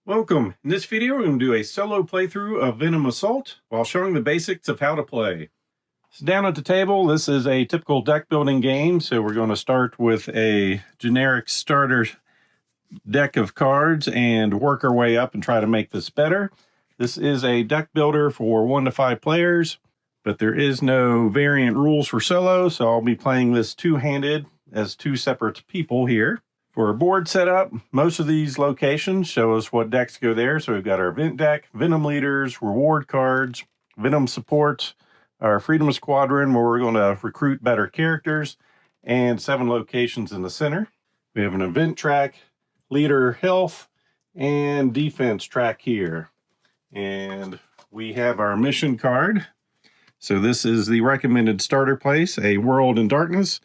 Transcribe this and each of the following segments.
Welcome. In this video, we're going to do a solo playthrough of Venom Assault while showing the basics of how to play. So down at the table, this is a typical deck building game. So we're going to start with a generic starter deck of cards and work our way up and try to make this better. This is a deck builder for 1 to 5 players, but there is no variant rules for solo. So I'll be playing this two-handed as 2 separate people here. For our board setup, most of these locations show us what decks go there. So we've got our event deck, Venom leaders, reward cards, Venom support, our Freedom Squadron where we're going to recruit better characters, and 7 locations in the center. We have an event track, leader health, and defense track here. And we have our mission card. So this is the recommended starter place, a world in darkness.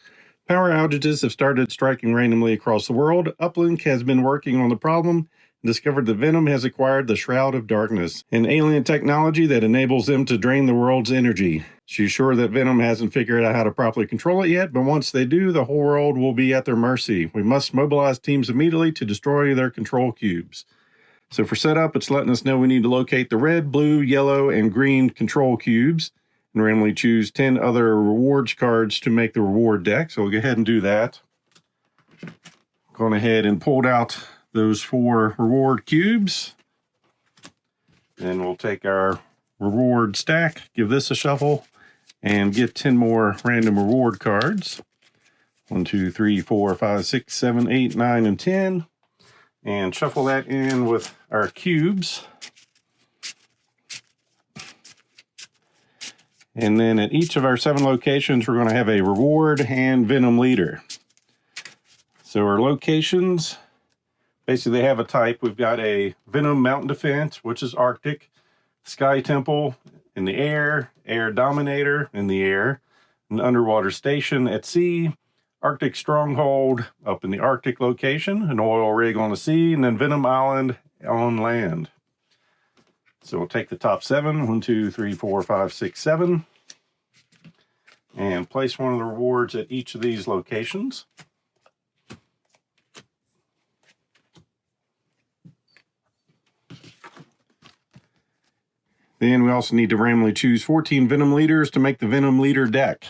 Power outages have started striking randomly across the world. Uplink has been working on the problem and discovered that Venom has acquired the Shroud of Darkness, an alien technology that enables them to drain the world's energy. She's sure that Venom hasn't figured out how to properly control it yet, but once they do, the whole world will be at their mercy. We must mobilize teams immediately to destroy their control cubes. So for setup, it's letting us know we need to locate the red, blue, yellow, and green control cubes and randomly choose 10 other rewards cards to make the reward deck. So we'll go ahead and do that. Gone ahead and pulled out those 4 reward cubes. And we'll take our reward stack, give this a shuffle, and get 10 more random reward cards. 1, 2, 3, 4, 5, 6, 7, 8, 9, and 10. And shuffle that in with our cubes. And then at each of our 7 locations, we're going to have a reward and Venom leader. So our locations, basically they have a type. We've got a Venom Mountain Defense, which is Arctic, Sky Temple in the air, Air Dominator in the air, an underwater station at sea, Arctic Stronghold up in the Arctic location, an oil rig on the sea, and then Venom Island on land. So we'll take the top 7, 1, 2, 3, 4, 5, 6, 7, and place one of the rewards at each of these locations. Then we also need to randomly choose 14 Venom leaders to make the Venom leader deck.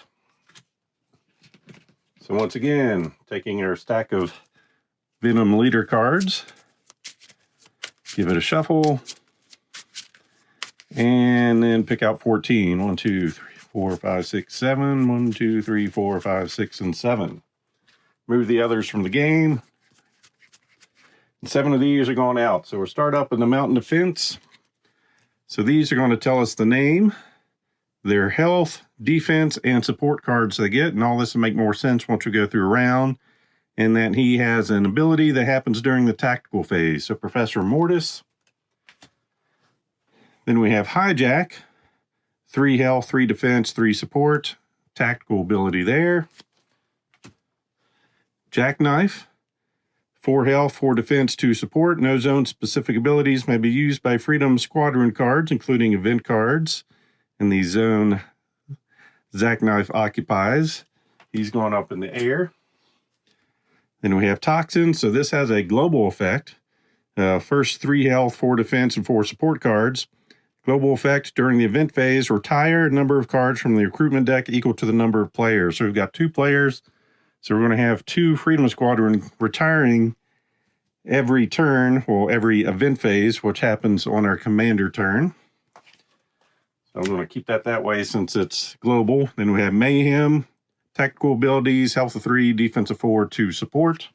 So once again, taking our stack of Venom leader cards, give it a shuffle, and then pick out 14. 1, 2, 3, 4, 5, 6, 7. 1, 2, 3, 4, 5, 6, and 7. Move the others from the game. And 7 of these are going out. So we'll start up in the Mountain Defense. So these are going to tell us the name, their health, defense, and support cards they get. And all this will make more sense once we go through a round. And that he has an ability that happens during the tactical phase. So Professor Mortis. Then we have Hijack, 3 health, 3 defense, 3 support, tactical ability there. Jackknife, 4 health, 4 defense, 2 support. No zone-specific abilities may be used by Freedom Squadron cards, including event cards. And the zone Jackknife occupies. He's going up in the air. Then we have Toxin, so this has a global effect. First 3 health, 4 defense, and 4 support cards. Global effect during the event phase, retire a number of cards from the recruitment deck equal to the number of players. So we've got 2 players. So we're going to have 2 Freedom Squadron retiring every turn, well, every event phase, which happens on our commander turn. So I'm going to keep that way since it's global. Then we have Mayhem, tactical abilities, health of 3, defense of 4, 2 support.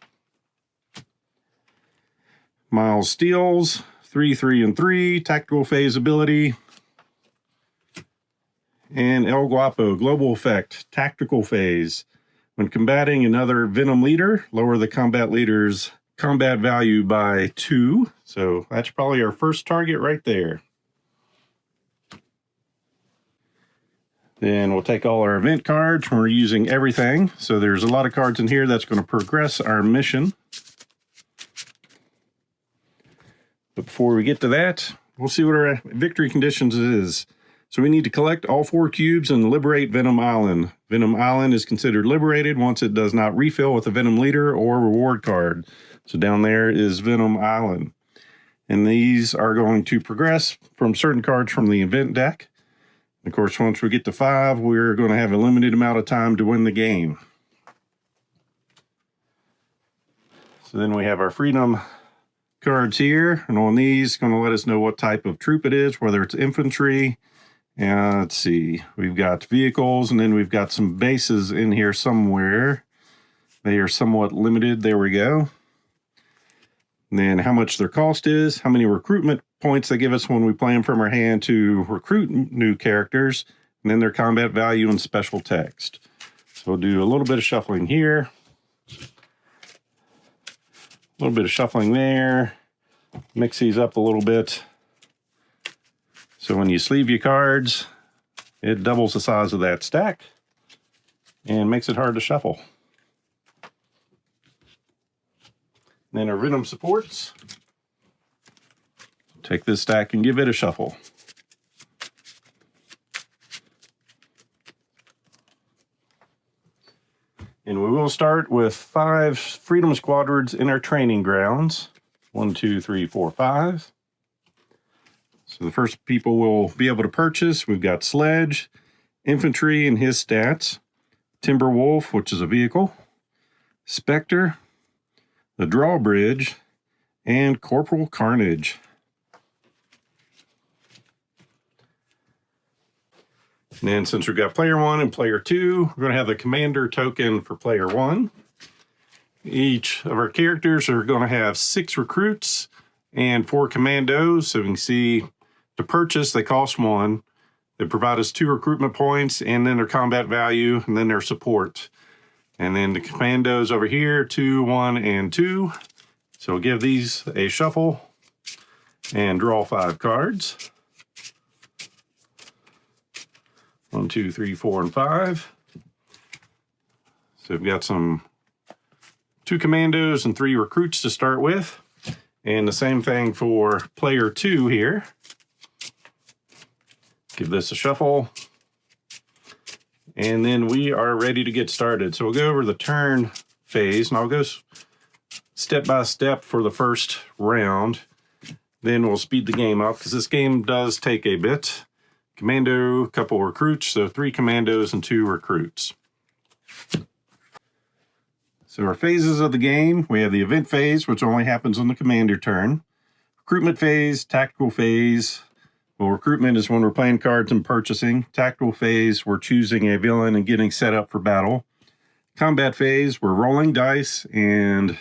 Miles Steels, 3, 3, and 3, tactical phase ability. And El Guapo, global effect, tactical phase. When combating another Venom leader, lower the combat leader's combat value by 2. So that's probably our first target right there. Then we'll take all our event cards. We're using everything. So there's a lot of cards in here that's going to progress our mission. But before we get to that, we'll see what our victory conditions is. So we need to collect all 4 cubes and liberate Venom Island. Venom Island is considered liberated once it does not refill with a Venom leader or reward card. So down there is Venom Island. And these are going to progress from certain cards from the event deck. Of course, once we get to 5, we're going to have a limited amount of time to win the game. So then we have our Freedom cards here, and on these, going to let us know what type of troop it is, whether it's infantry. And let's see, we've got vehicles, and then we've got some bases in here somewhere. They are somewhat limited. There we go. And then how much their cost is, how many recruitment points they give us when we play them from our hand to recruit new characters, and then their combat value and special text. So we'll do a little bit of shuffling here, a little bit of shuffling there, mix these up a little bit. So when you sleeve your cards, it doubles the size of that stack and makes it hard to shuffle. Then our Venom supports. Take this stack and give it a shuffle. And we will start with 5 Freedom Squadrons in our training grounds. 1, 2, 3, 4, 5. So the first people we'll be able to purchase, we've got Sledge, Infantry and his stats, Timberwolf, which is a vehicle, Spectre, the Drawbridge, and Corporal Carnage. And then since we've got player 1 and player 2, we're going to have the commander token for player 1. Each of our characters are going to have 6 recruits and 4 commandos. So we can see to purchase, they cost 1. They provide us 2 recruitment points, and then their combat value, and then their support. And then the commandos over here, 2, 1, and 2. So we'll give these a shuffle and draw 5 cards. 1, 2, 3, 4, and 5. So we've got 2 commandos and 3 recruits to start with. And the same thing for player 2 here. Give this a shuffle. And then we are ready to get started. So we'll go over the turn phase, and I'll go step by step for the first round. Then we'll speed the game up, because this game does take a bit. Commando, a couple recruits, so 3 commandos and 2 recruits. So our phases of the game, we have the event phase, which only happens on the commander turn. Recruitment phase, tactical phase. Well, recruitment is when we're playing cards and purchasing. Tactical phase, we're choosing a villain and getting set up for battle. Combat phase, we're rolling dice, and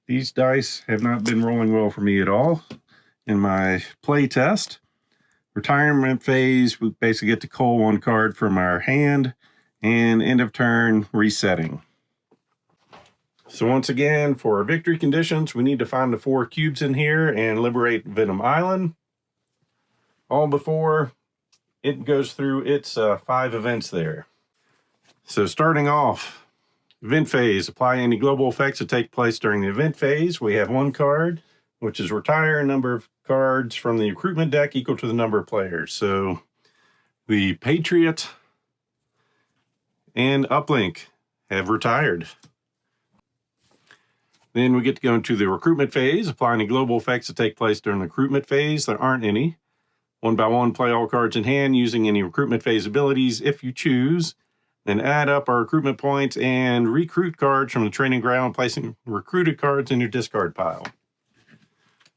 these dice have not been rolling well for me at all in my play test. Retirement phase, we basically get to cull 1 card from our hand, and end of turn, resetting. So once again, for our victory conditions, we need to find the 4 cubes in here and liberate Venom Island. All before it goes through its 5 events there. So starting off, event phase, apply any global effects that take place during the event phase. We have 1 card, which is retire a number of cards from the recruitment deck equal to the number of players. So the Patriot and Uplink have retired. Then we get to go into the recruitment phase, apply any global effects that take place during the recruitment phase. There aren't any. 1 by 1, play all cards in hand using any recruitment phase abilities if you choose. Then add up our recruitment points and recruit cards from the training ground, placing recruited cards in your discard pile.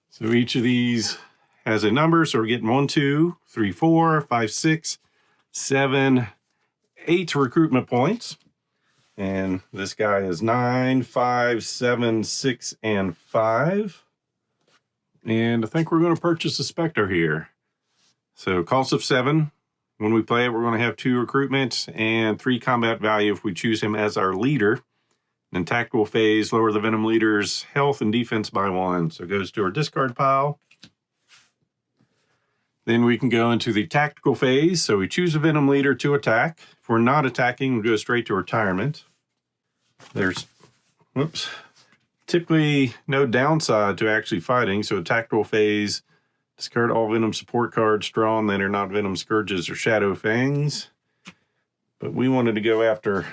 So each of these has a number. So we're getting 1, 2, 3, 4, 5, 6, 7, 8 recruitment points. And this guy is 9, 5, 7, 6, and 5. And I think we're going to purchase a Spectre here. So cost of 7. When we play it, we're going to have 2 recruitments and 3 combat value if we choose him as our leader. And tactical phase, lower the Venom leader's health and defense by 1. So it goes to our discard pile. Then we can go into the tactical phase. So we choose a Venom leader to attack. If we're not attacking, we go straight to retirement. There's, typically no downside to actually fighting. So a tactical phase, discard all Venom support cards drawn that are not Venom Scourges or Shadow Fangs. But we wanted to go after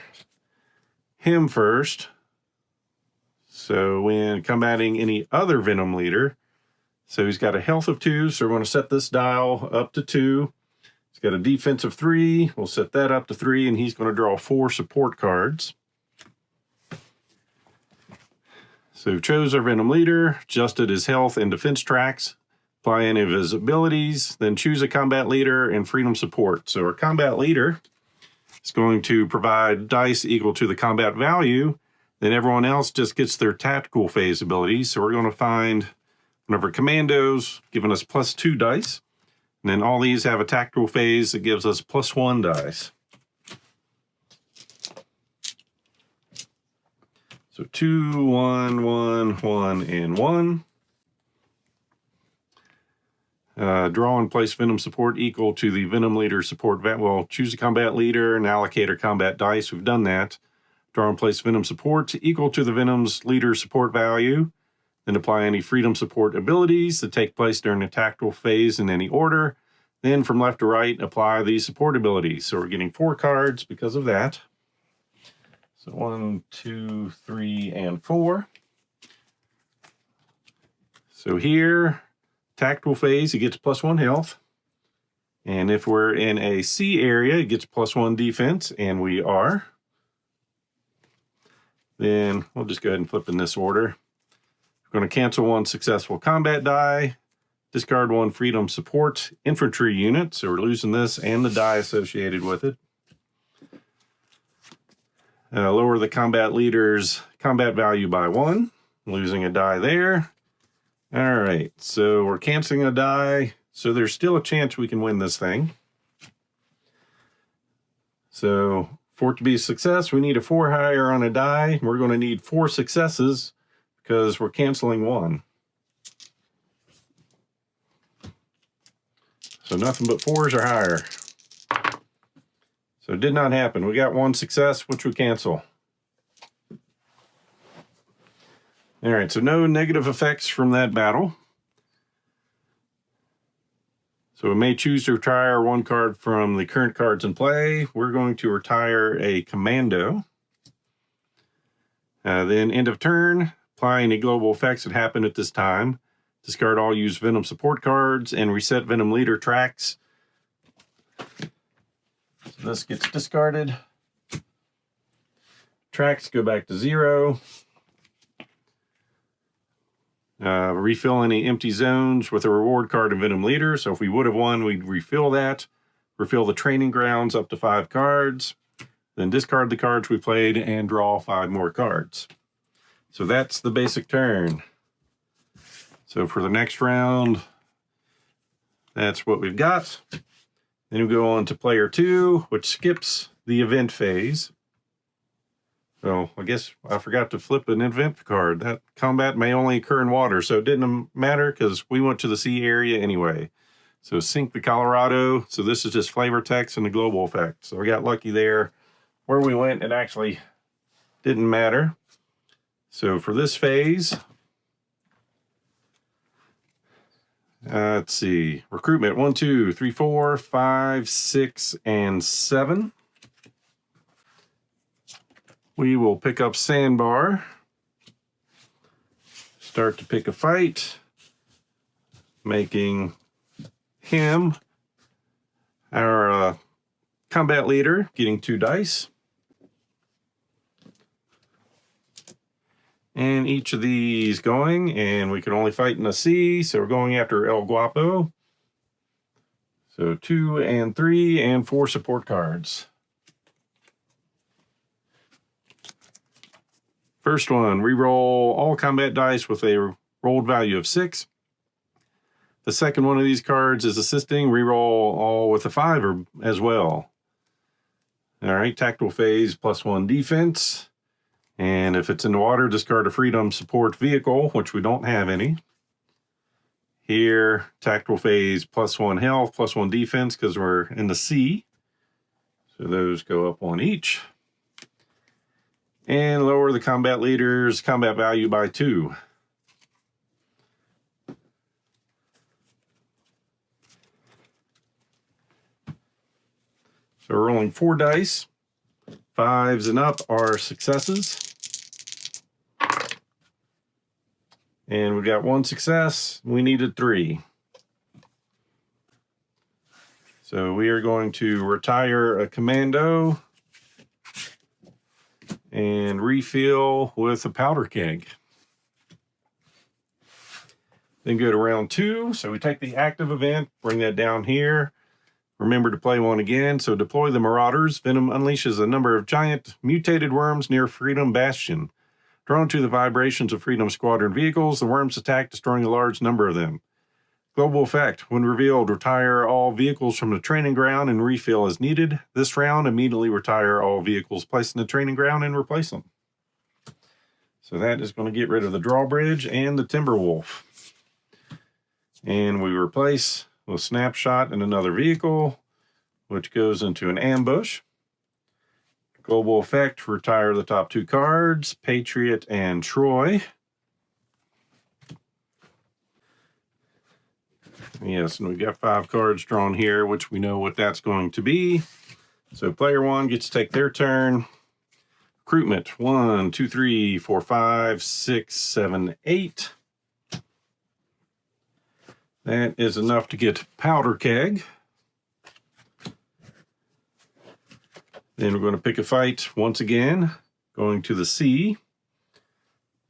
him first. So when combating any other Venom leader, So he's got a health of 2, so we're going to set this dial up to 2. He's got a defense of 3. We'll set that up to 3, and he's going to draw 4 support cards. So we chose our Venom leader, adjusted his health and defense tracks, apply any of his abilities, then choose a combat leader and freedom support. So our combat leader is going to provide dice equal to the combat value. Then everyone else just gets their tactical phase abilities. So we're going to find one of our commandos, giving us +2 dice. And then all these have a tactical phase that gives us +1 dice. So 2, 1, 1, 1, and 1. Draw and place Venom support equal to the Venom leader support. Well, choose a combat leader and allocate our combat dice. We've done that. Draw and place Venom support equal to the Venom's leader support value. Then apply any freedom support abilities that take place during the tactical phase in any order. Then from left to right, apply the support abilities. So we're getting 4 cards because of that. So 1, 2, 3, and 4. So here, tactical phase, he gets +1 health. And if we're in a C area, it gets +1 defense, and we are. Then we'll just go ahead and flip in this order. We're going to cancel 1 successful combat die, discard 1 freedom support infantry unit, so we're losing this and the die associated with it. Lower the combat leader's combat value by 1, losing a die there. All right, so we're canceling a die, so there's still a chance we can win this thing. So for it to be a success, we need a 4 higher on a die. We're going to need 4 successes because we're canceling 1. So nothing but 4s or higher. So it did not happen. We got 1 success, which we cancel. All right, so no negative effects from that battle. So we may choose to retire 1 card from the current cards in play. We're going to retire a commando. Then end of turn, apply any global effects that happen at this time. Discard all used Venom support cards and reset Venom leader tracks. So this gets discarded. Tracks go back to 0. Refill any empty zones with a reward card in Venom leader. So if we would have won, we'd refill that. Refill the training grounds up to 5 cards. Then discard the cards we played and draw 5 more cards. So that's the basic turn. So for the next round, that's what we've got. Then we go on to player 2, which skips the event phase. So I guess I forgot to flip an event card. That combat may only occur in water, so it didn't matter because we went to the sea area anyway. So sink the Colorado. So this is just flavor text and the global effect. So we got lucky there. Where we went, it actually didn't matter. So for this phase, let's see. Recruitment 1, 2, 3, 4, 5, 6, and 7. We will pick up Sandbar. Start to pick a fight. Making him our combat leader, getting 2 dice. And each of these going, and we can only fight in a C, so we're going after El Guapo. So 2 and 3 and 4 support cards. First one, re-roll all combat dice with a rolled value of 6. The second one of these cards is assisting, re-roll all with a 5 or as well. All right, tactical phase +1 defense. And if it's in the water, discard a freedom support vehicle, which we don't have any. Here, tactical phase +1 health, +1 defense, because we're in the sea. So those go up 1 each. And lower the combat leader's combat value by 2. So we're rolling 4 dice. 5s and up are successes. And we got 1 success. We needed 3. So we are going to retire a commando and refill with a powder keg. Then go to round 2. So we take the active event, bring that down here. Remember to play 1 again. So deploy the Marauders. Venom unleashes a number of giant mutated worms near Freedom Bastion. Drawn to the vibrations of Freedom Squadron vehicles, the worms attack, destroying a large number of them. Global effect. When revealed, retire all vehicles from the training ground and refill as needed. This round, immediately retire all vehicles placed in the training ground and replace them. So that is going to get rid of the drawbridge and the Timberwolf. And we replace with Snapshot and another vehicle, which goes into an ambush. Global effect, retire the top 2 cards, Patriot and Troy. Yes, and we've got 5 cards drawn here, which we know what that's going to be. So player 1 gets to take their turn. Recruitment, 1, 2, 3, 4, 5, 6, 7, 8. That is enough to get powder keg. Then we're going to pick a fight once again, going to the sea.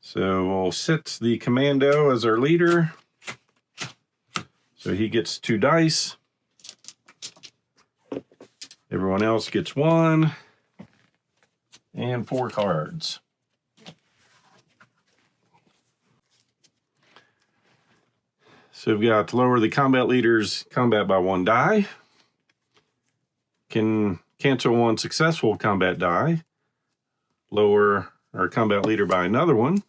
So we'll set the commando as our leader. So he gets 2 dice. Everyone else gets 1 and 4 cards. So we've got to lower the combat leader's combat by 1 die. Can cancel 1 successful combat die. Lower our combat leader by another one.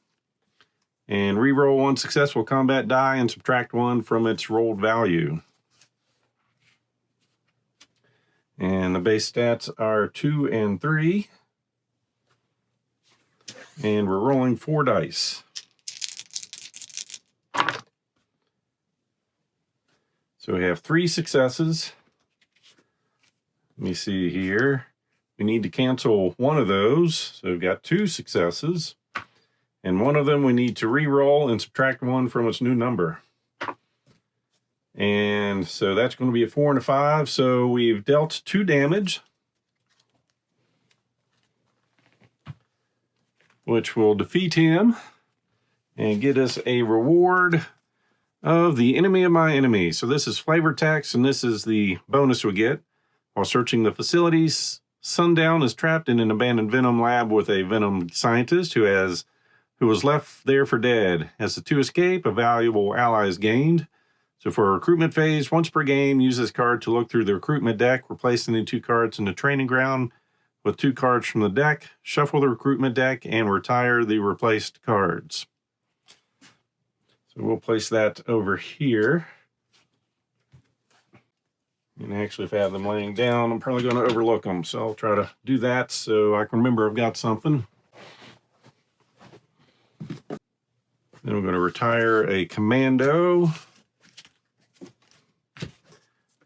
And re-roll 1 successful combat die and subtract 1 from its rolled value. And the base stats are 2 and 3. And we're rolling 4 dice. So we have 3 successes. Let me see here. We need to cancel 1 of those. So we've got 2 successes. And 1 of them we need to re-roll and subtract 1 from its new number. And so that's going to be a 4 and a 5. So we've dealt 2 damage, which will defeat him and get us a reward of the enemy of my enemy. So this is flavor text, and this is the bonus we get. While searching the facilities, Sundown is trapped in an abandoned Venom lab with a Venom scientist who was left there for dead. As the 2 escape, a valuable ally is gained. So for a recruitment phase, once per game, use this card to look through the recruitment deck, replace any 2 cards in the training ground with 2 cards from the deck, shuffle the recruitment deck, and retire the replaced cards. So we'll place that over here. And actually, if I have them laying down, I'm probably going to overlook them. So I'll try to do that so I can remember I've got something. Then we're going to retire a commando.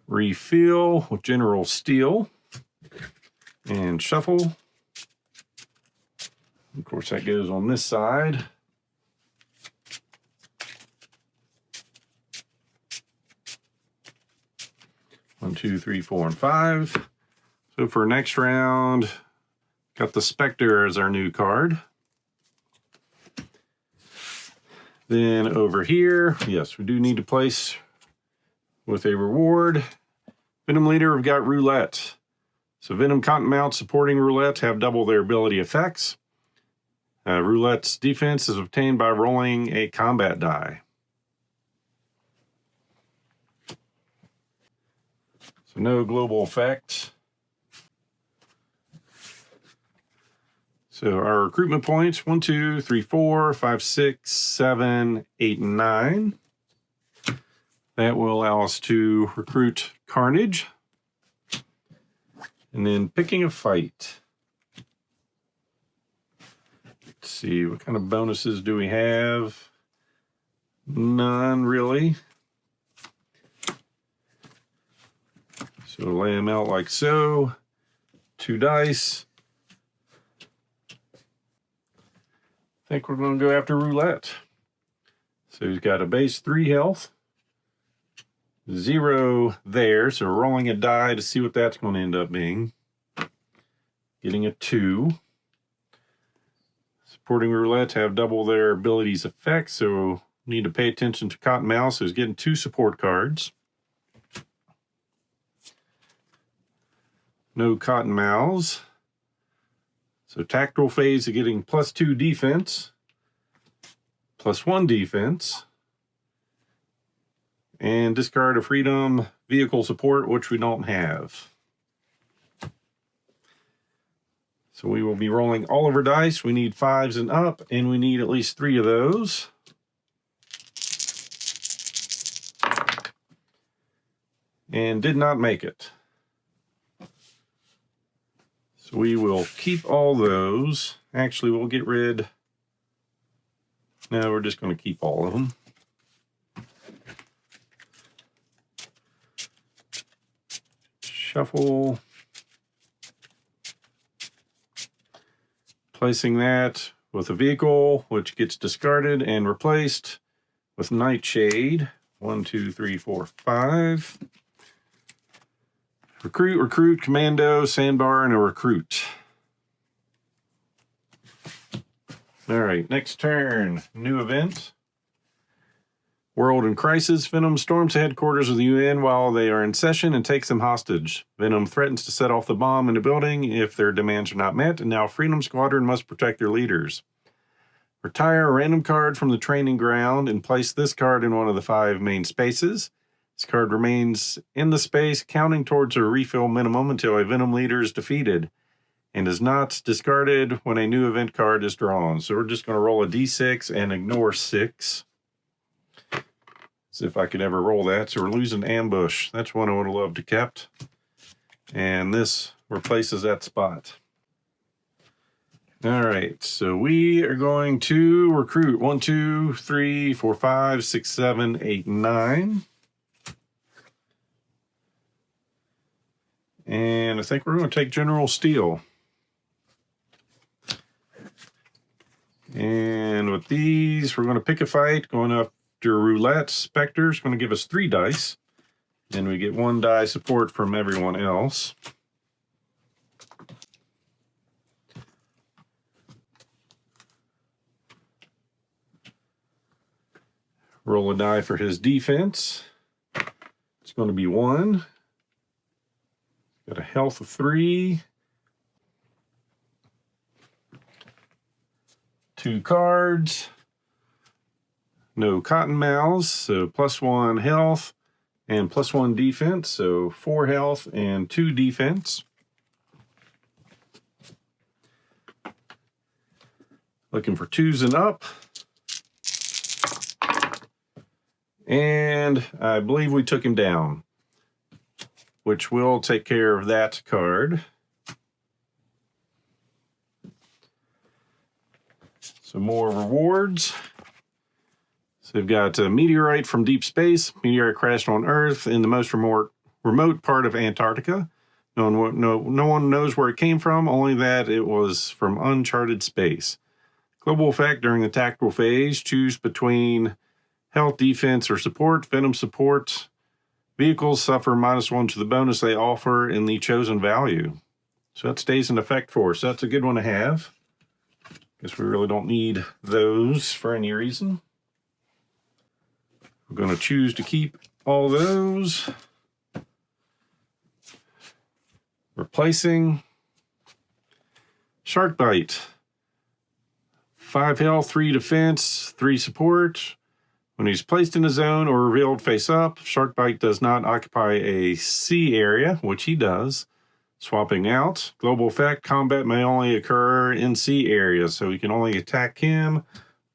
Refill with General Steel. And shuffle. Of course, that goes on this side. One, 2, 3, 4, and 5. So for next round, got the Spectre as our new card. Then over here, yes, we do need to place with a reward. Venom Leader, we've got Roulette. So Venom Cottonmouth supporting Roulette have double their ability effects. Roulette's defense is obtained by rolling a combat die. So no global effect. So our recruitment points, 1, 2, 3, 4, 5, 6, 7, 8, and 9. That will allow us to recruit Carnage. And then picking a fight. Let's see, what kind of bonuses do we have? None, really. So lay them out like so. 2 dice. I think we're going to go after Roulette. So he's got a base 3 health, 0 there. So we're rolling a die to see what that's going to end up being. Getting a 2. Supporting roulettes have double their abilities effect, so need to pay attention to Cottonmouth. So he's getting 2 support cards. No Cottonmouths. So tactical phase of getting +2 defense, +1 defense, and discard a freedom vehicle support, which we don't have. So we will be rolling all of our dice. We need 5s and up, and we need at least 3 of those. And did not make it. So we will keep all those. Actually, we'll get rid. No, we're just going to keep all of them. Shuffle. Placing that with a vehicle, which gets discarded and replaced with Nightshade. 1, 2, 3, 4, 5. Recruit, commando, sandbar, and a recruit. All right, next turn. New event. World in crisis. Venom storms the headquarters of the UN while they are in session and takes them hostage. Venom threatens to set off the bomb in the building if their demands are not met, and now Freedom Squadron must protect their leaders. Retire a random card from the training ground and place this card in one of the 5 main spaces. This card remains in the space, counting towards a refill minimum until a Venom leader is defeated, and is not discarded when a new event card is drawn. So we're just going to roll a d6 and ignore 6. As if I could ever roll that. So we're losing ambush. That's one I would have loved to kept. And this replaces that spot. All right, so we are going to recruit 1, 2, 3, 4, 5, 6, 7, 8, 9. And I think we're going to take General Steel. And with these, we're going to pick a fight. Going after Roulette. Spectre's going to give us 3 dice. And we get 1 die support from everyone else. Roll a die for his defense. It's going to be 1. Got a health of 3. 2 cards. No Cottonmouths, so +1 health and +1 defense, so 4 health and 2 defense. Looking for 2s and up. And I believe we took him down, which will take care of that card. Some more rewards. So we've got a meteorite from deep space. Meteorite crashed on Earth in the most remote part of Antarctica. No one knows where it came from, only that it was from uncharted space. Global effect during the tactical phase. Choose between health, defense, or support. Venom support. Vehicles suffer -1 to the bonus they offer in the chosen value. So that stays in effect for us. That's a good one to have. Guess we really don't need those for any reason. We're going to choose to keep all those. Replacing Shark Bite. 5 health, 3 defense, 3 support. When he's placed in a zone or revealed face up, Shark Bite does not occupy a sea area, which he does. Swapping out. Global effect, combat may only occur in sea areas, so we can only attack him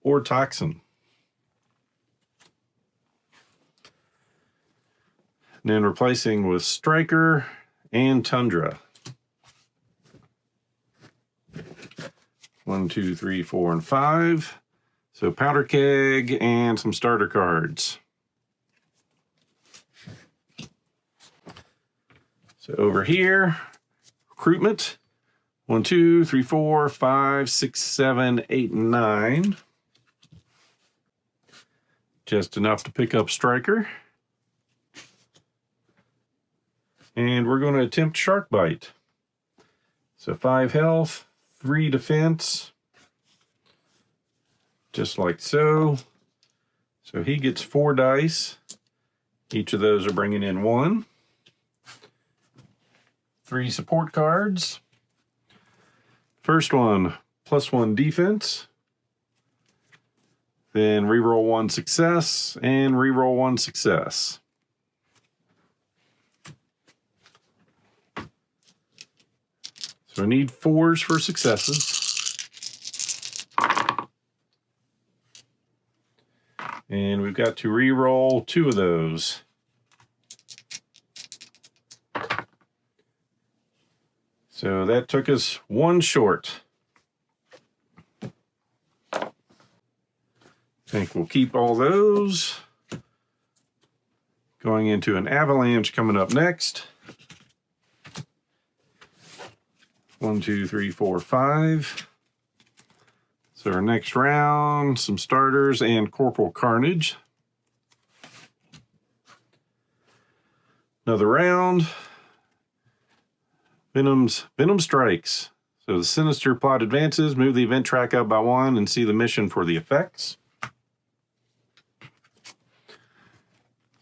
or Toxin. And then replacing with Striker and Tundra. 1, 2, 3, 4, and 5. So Powder Keg and some starter cards. So over here, recruitment. 1, 2, 3, 4, 5, 6, 7, 8, 9. Just enough to pick up Striker. And we're going to attempt Shark Bite. So 5 health, 3 defense. Just like so. So he gets 4 dice. Each of those are bringing in 1. 3 support cards. First one, +1 defense. Then reroll 1 success and reroll 1 success. So I need 4s for successes. And we've got to re-roll 2 of those. So that took us 1 short. I think we'll keep all those. Going into an avalanche coming up next. 1, 2, 3, 4, 5. So our next round, some starters and Corporal Carnage. Another round. Venom strikes. So the sinister plot advances. Move the event track up by 1 and see the mission for the effects.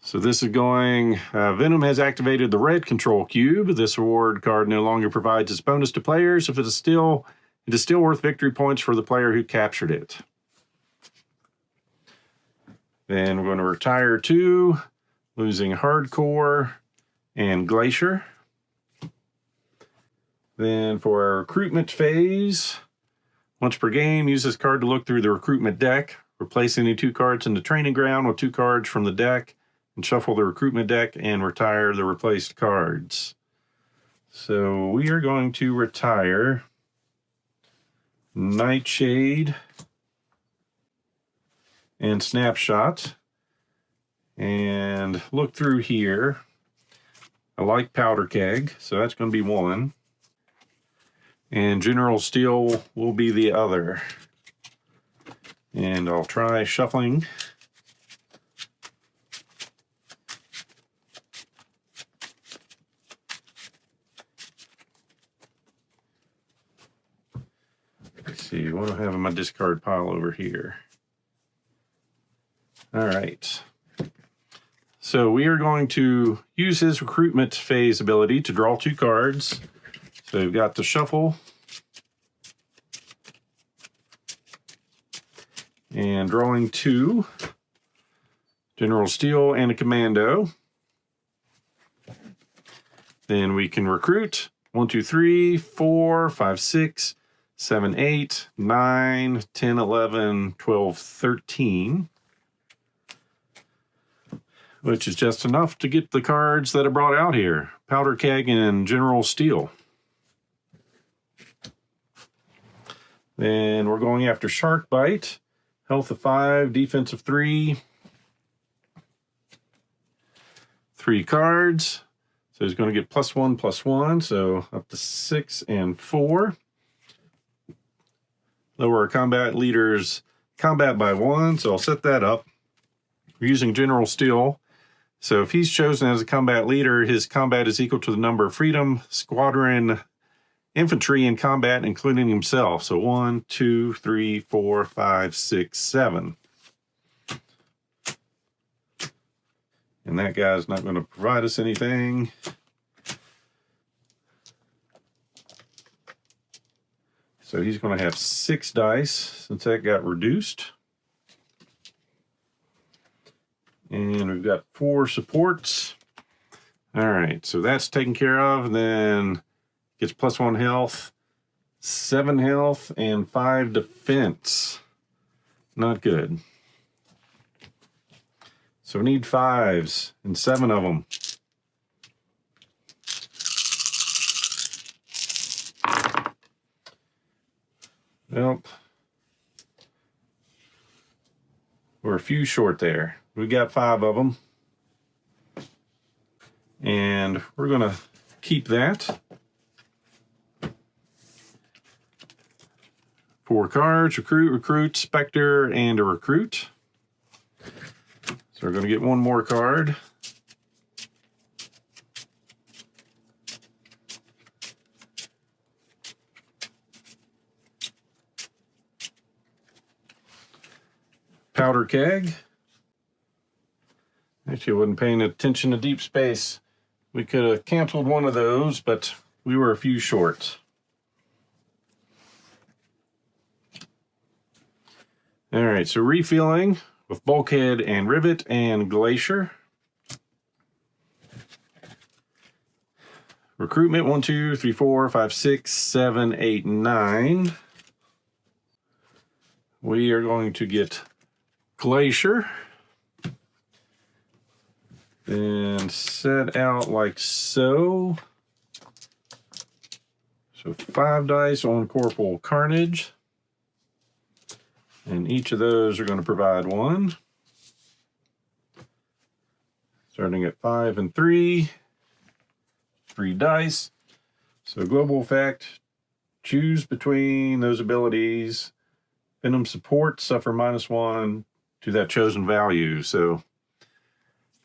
So this is going, Venom has activated the red control cube. This reward card no longer provides its bonus to players if it is still worth victory points for the player who captured it. Then we're going to retire 2, losing Hardcore and Glacier. Then for our recruitment phase, once per game, use this card to look through the recruitment deck. Replace any 2 cards in the training ground with 2 cards from the deck, and shuffle the recruitment deck and retire the replaced cards. So we are going to retire Nightshade and Snapshot. And look through here. I like Powder Keg, so that's going to be 1. And General Steel will be the other. And I'll try shuffling. Let's see, what do I have in my discard pile over here? All right. So we are going to use his recruitment phase ability to draw 2 cards. So we've got the shuffle. And drawing 2. General Steel and a Commando. Then we can recruit 1, 2, 3, 4, 5, 6, 7, 8, 9, 10, 11, 12, 13. Which is just enough to get the cards that I brought out here. Powder Keg and General Steel. Then we're going after Shark Bite. Health of 5, defense of 3. 3 cards. So he's going to get +1/+1, so up to 6 and 4. Lower our combat leader's combat by 1, so I'll set that up. We're using General Steel. So if he's chosen as a combat leader, his combat is equal to the number of Freedom Squadron infantry in combat, including himself. So 1, 2, 3, 4, 5, 6, 7. And that guy's not going to provide us anything. So he's going to have 6 dice since that got reduced. And we've got 4 supports. All right, so that's taken care of. And then gets +1 health, 7 health, and 5 defense. Not good. So we need 5s and 7 of them. Well, we're a few short there. We got 5 of them. And we're going to keep that. 4 cards, recruit, specter, and a recruit. So we're going to get one more card. Powder keg. Actually, I wasn't paying attention to deep space. We could have canceled one of those, but we were a few short. All right, so refilling with bulkhead and rivet and glacier. Recruitment 1, 2, 3, 4, 5, 6, 7, 8, 9. We are going to get glacier and set out like so. So 5 dice on Corporal Carnage, and each of those are going to provide 1. Starting at 5 and 3, 3 dice. So global effect, choose between those abilities. Venom support, suffer -1 to that chosen value. So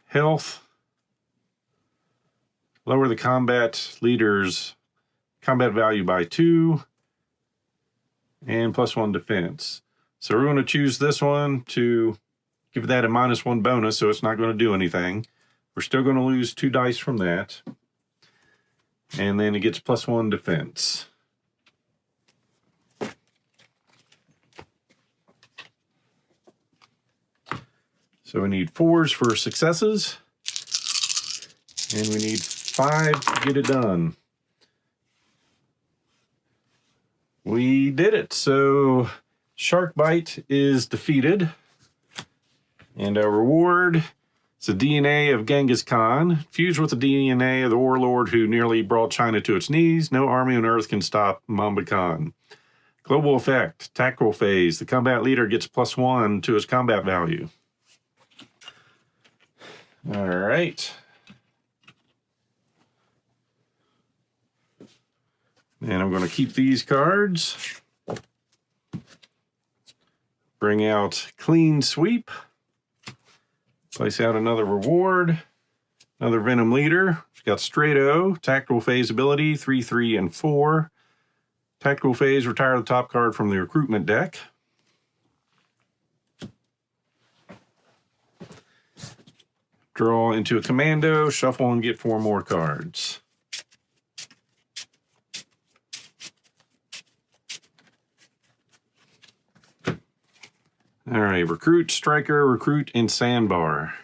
health, lower the combat leader's combat value by 2, and +1 defense. So we're going to choose this one to give that a -1 bonus, so it's not going to do anything. We're still going to lose 2 dice from that. And then it gets +1 defense. So we need 4s for successes, and we need 5 to get it done. We did it. So Shark Bite is defeated, and our reward is the DNA of Genghis Khan, fused with the DNA of the warlord who nearly brought China to its knees. No army on earth can stop Mamba Khan. Global effect, tactical phase. The combat leader gets +1 to his combat value. All right. And I'm going to keep these cards. Bring out Clean Sweep. Place out another reward. Another Venom leader. It's got straight O. Tactical phase ability 3, 3, and 4. Tactical phase, retire the top card from the recruitment deck. Draw into a commando, shuffle, and get 4 more cards. All right, recruit, striker, recruit, and sandbar.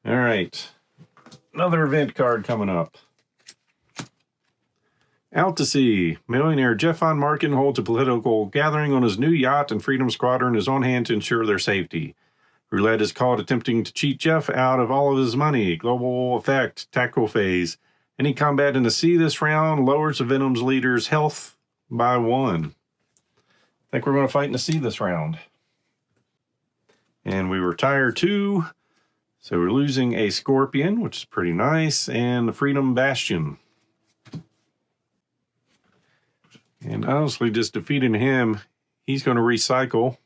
All right, another event card coming up. Out to sea. Millionaire Jeff Von Marken holds a political gathering on his new yacht, and Freedom Squadron is on hand to ensure their safety. Roulette is caught attempting to cheat Jeff out of all of his money. Global effect, tactical phase. Any combat in the sea this round lowers the Venom's leader's health by 1. I think we're going to fight in the sea this round. And we retire 2. So we're losing a Scorpion, which is pretty nice, and the Freedom Bastion. And honestly, just defeating him, he's going to recycle.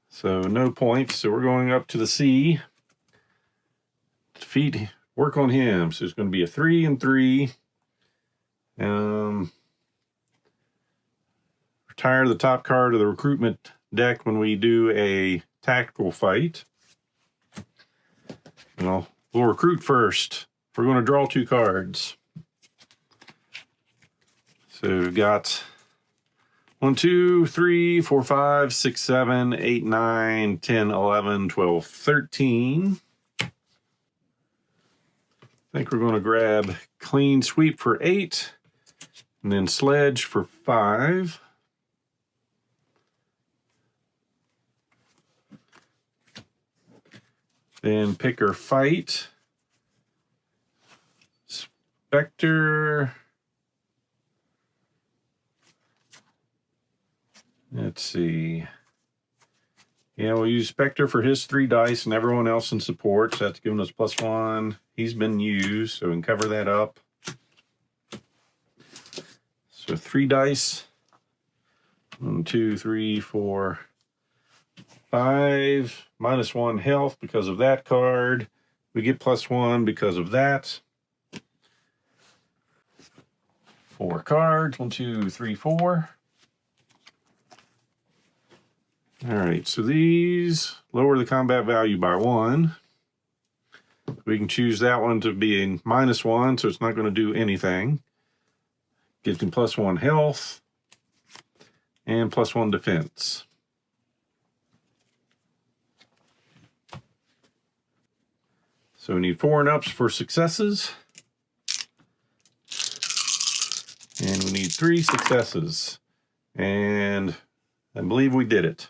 So no points. So we're going up to the sea. Defeat, work on him. So it's going to be a 3 and 3. Retire the top card of the recruitment deck when we do a tactical fight. We'll recruit first. We're going to draw 2 cards. So we've got 1, 2, 3, 4, 5, 6, 7, 8, 9, 10, 11, 12, 13. I think we're going to grab Clean Sweep for 8, and then Sledge for 5. Then Picker Fight. Spectre. Let's see. Yeah, we'll use Spectre for his 3 dice and everyone else in support. So that's giving us +1. He's been used, so we can cover that up. So 3 dice 1, 2, 3, 4, 5. -1 health because of that card. We get +1 because of that. 4 cards. 1, 2, 3, 4. All right, so these lower the combat value by 1. We can choose that one to be a -1, so it's not going to do anything. Gives them +1 health and +1 defense. So we need 4 and ups for successes. And we need 3 successes. And I believe we did it.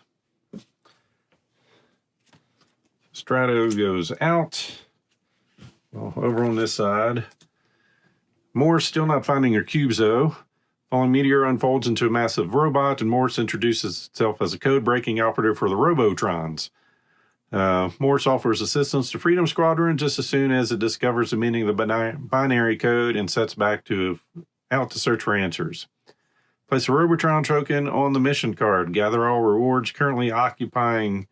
Strato goes out. Well, over on this side. Morse still not finding her cubes, though. Falling meteor unfolds into a massive robot, and Morse introduces itself as a code-breaking operative for the Robotrons. Morse offers assistance to Freedom Squadron just as soon as it discovers the meaning of the binary code and sets back out to search for answers. Place a Robotron token on the mission card. Gather all rewards currently occupying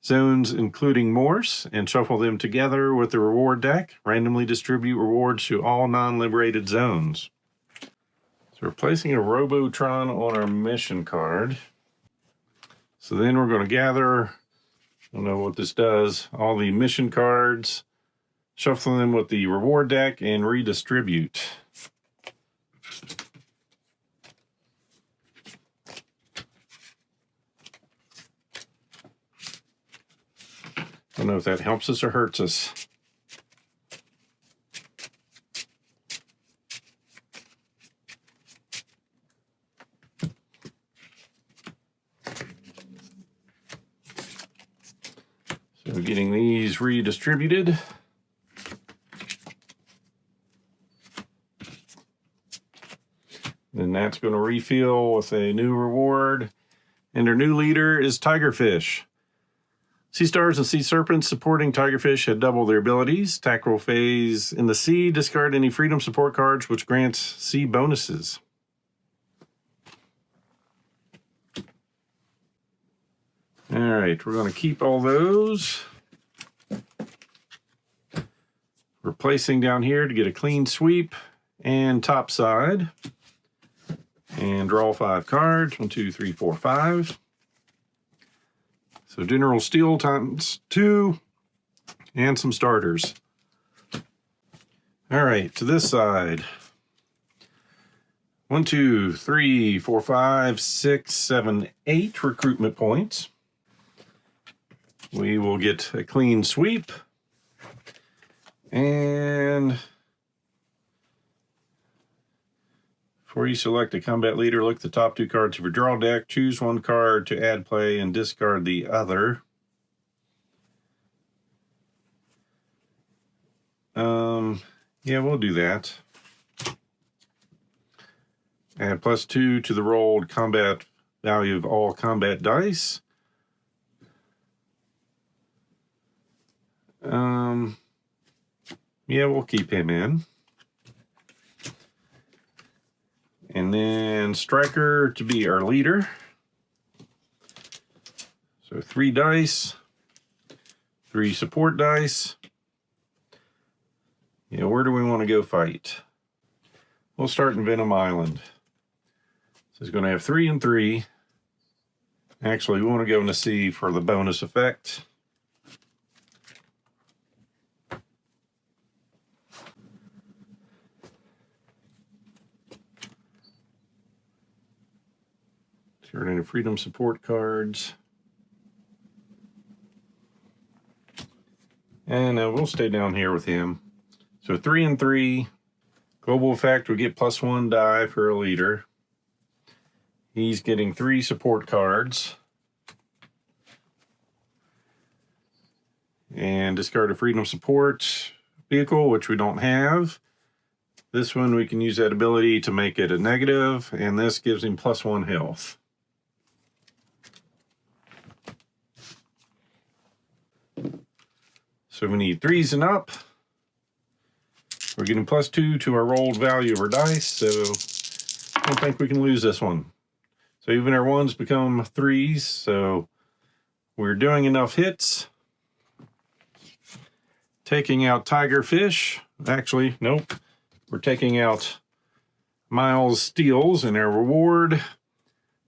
zones, including Morse, and shuffle them together with the reward deck. Randomly distribute rewards to all non-liberated zones. So we're placing a Robotron on our mission card. So then we're going to gather, I don't know what this does, all the mission cards, shuffle them with the reward deck, and redistribute. I don't know if that helps us or hurts us. So getting these redistributed. Then that's going to refill with a new reward. And our new leader is Tigerfish. Sea stars and sea serpents supporting Tigerfish had double their abilities. Tactical phase in the sea, discard any freedom support cards, which grants sea bonuses. All right, we're going to keep all those. We're placing down here to get a clean sweep and top side. And draw 5 cards. 1, 2, 3, 4, 5. So General Steel times 2 and some starters. All right, to this side. 1, 2, 3, 4, 5, 6, 7, 8 recruitment points. We will get a clean sweep. And before you select a combat leader, look at the top 2 cards of your draw deck. Choose 1 card to add play and discard the other. Yeah, we'll do that. Add +2 to the rolled combat value of all combat dice. Yeah, we'll keep him in. And then Striker to be our leader. So 3 dice, 3 support dice. Yeah, where do we want to go fight? We'll start in Venom Island. So it's going to have 3 and 3. Actually, we want to go in the sea for the bonus effect. Turn into freedom support cards. And we'll stay down here with him. So 3 and 3. Global effect, we get +1 die for a leader. He's getting 3 support cards. And discard a freedom support vehicle, which we don't have. This one, we can use that ability to make it a negative, and this gives him +1 health. So we need 3s and up. We're getting +2 to our rolled value of our dice, so I don't think we can lose this one. So even our ones become threes. So we're doing enough hits. Taking out Tigerfish. Actually, nope. We're taking out Miles Steals, and our reward,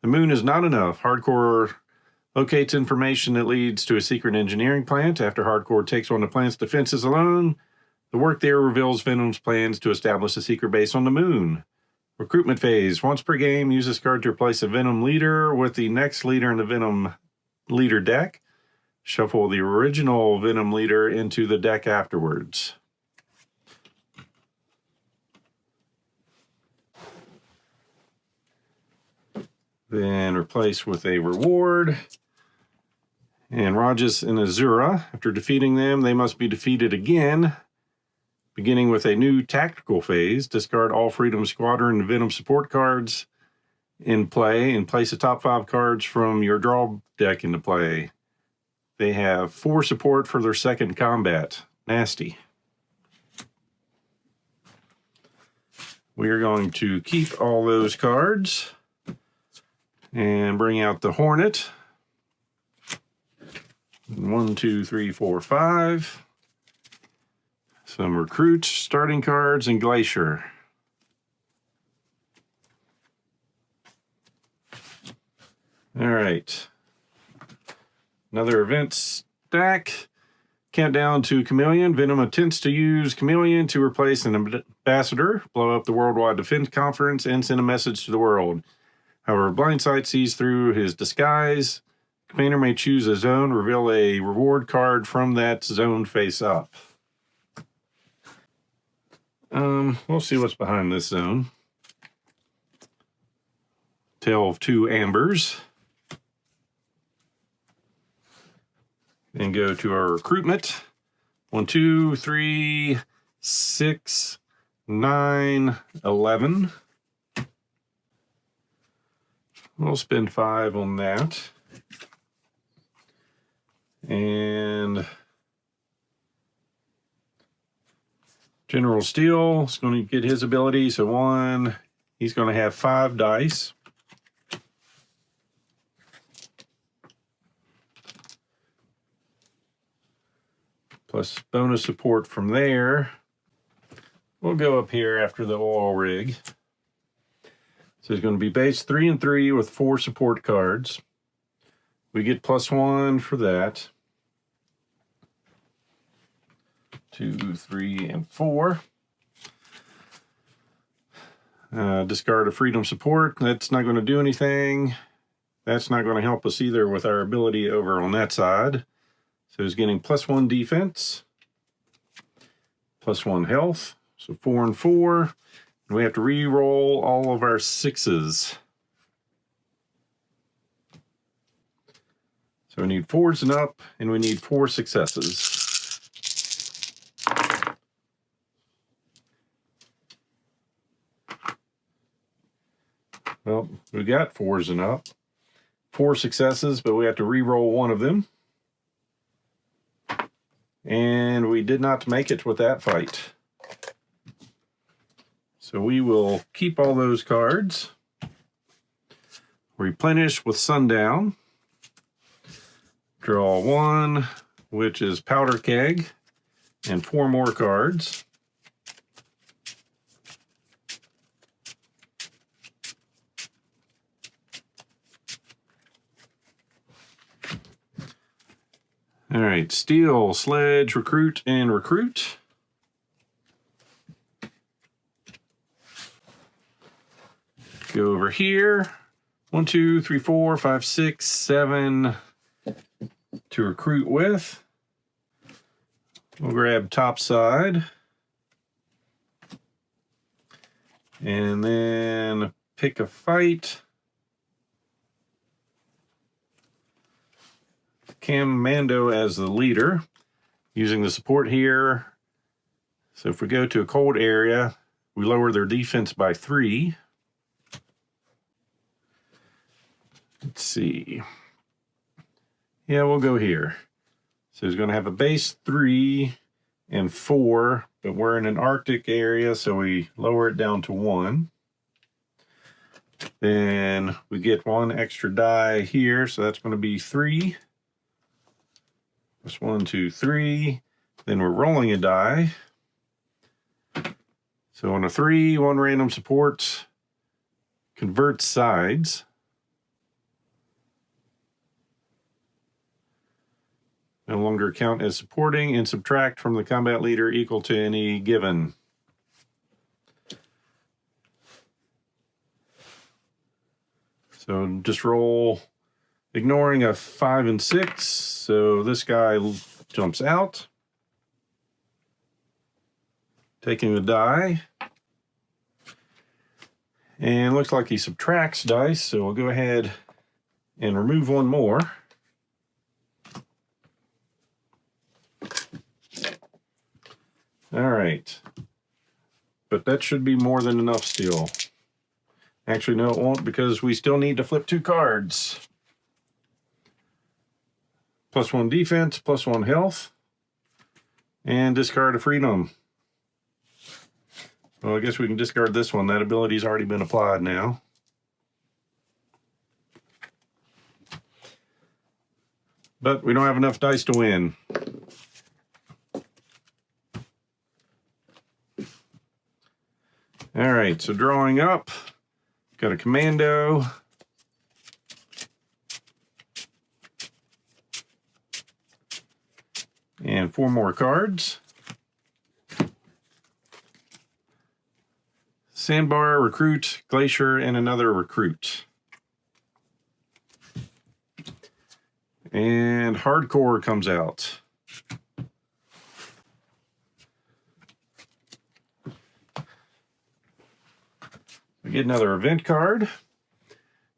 the moon is not enough. Hardcore locates information that leads to a secret engineering plant. After Hardcore takes on the plant's defenses alone, the work there reveals Venom's plans to establish a secret base on the moon. Recruitment phase. Once per game, use this card to replace a Venom leader with the next leader in the Venom leader deck. Shuffle the original Venom leader into the deck afterwards. Then replace with a reward. And Rajas and Azura. After defeating them, they must be defeated again. Beginning with a new tactical phase, discard all Freedom Squadron and Venom support cards in play and place the top 5 cards from your draw deck into play. They have 4 support for their second combat. Nasty. We are going to keep all those cards and bring out the Hornet. 1, 2, 3, 4, 5. Some Recruit, starting cards, and Glacier. All right. Another event stack. Countdown to Chameleon. Venom attempts to use Chameleon to replace an ambassador, blow up the Worldwide Defense Conference, and send a message to the world. However, Blindsight sees through his disguise. Commander may choose a zone, reveal a reward card from that zone face up. We'll see what's behind this zone. Tale of 2 Ambers. Then go to our recruitment. 1, 2, 3, 6, 9, 11. We'll spend 5 on that. And General Steel is going to get his ability. So 1, he's going to have 5 dice. Plus bonus support from there. We'll go up here after the oil rig. So it's going to be base 3 and 3 with 4 support cards. We get +1 for that. 2, 3, and 4. Discard a Freedom support. That's not going to do anything. That's not going to help us either with our ability over on that side. So he's getting +1 defense, +1 health. So 4 and 4. And we have to re-roll all of our 6s. So we need 4s and up, and we need 4 successes. Well, we got 4s and up. 4 successes, but we have to re-roll 1 of them. And we did not make it with that fight. So we will keep all those cards. Replenish with Sundown. Draw 1, which is Powder Keg, and 4 more cards. All right, Steel, Sledge, Recruit, and Recruit. Go over here. 1, 2, 3, 4, 5, 6, 7 to recruit with. We'll grab top side. And then pick a fight. Commando as the leader, using the support here. So if we go to a cold area, we lower their defense by 3. Let's see. Yeah, we'll go here. So he's going to have a base 3 and 4, but we're in an Arctic area, so we lower it down to 1. Then we get one extra die here, so that's going to be 3. That's 1, 2, 3. Then we're rolling a die. So on a 3, one random support converts sides. No longer count as supporting and subtract from the combat leader equal to any given. So just roll, ignoring a 5 and 6. So this guy jumps out, taking the die. And looks like he subtracts dice, so we'll go ahead and remove one more. All right. But that should be more than enough still. Actually, no, it won't, because we still need to flip 2 cards. +1 defense, +1 health, and discard a freedom. Well, I guess we can discard this one. That ability's already been applied now. But we don't have enough dice to win. All right, so drawing up, got a commando. And 4 more cards. Sandbar, recruit, glacier, and another recruit. And hardcore comes out. We get another event card.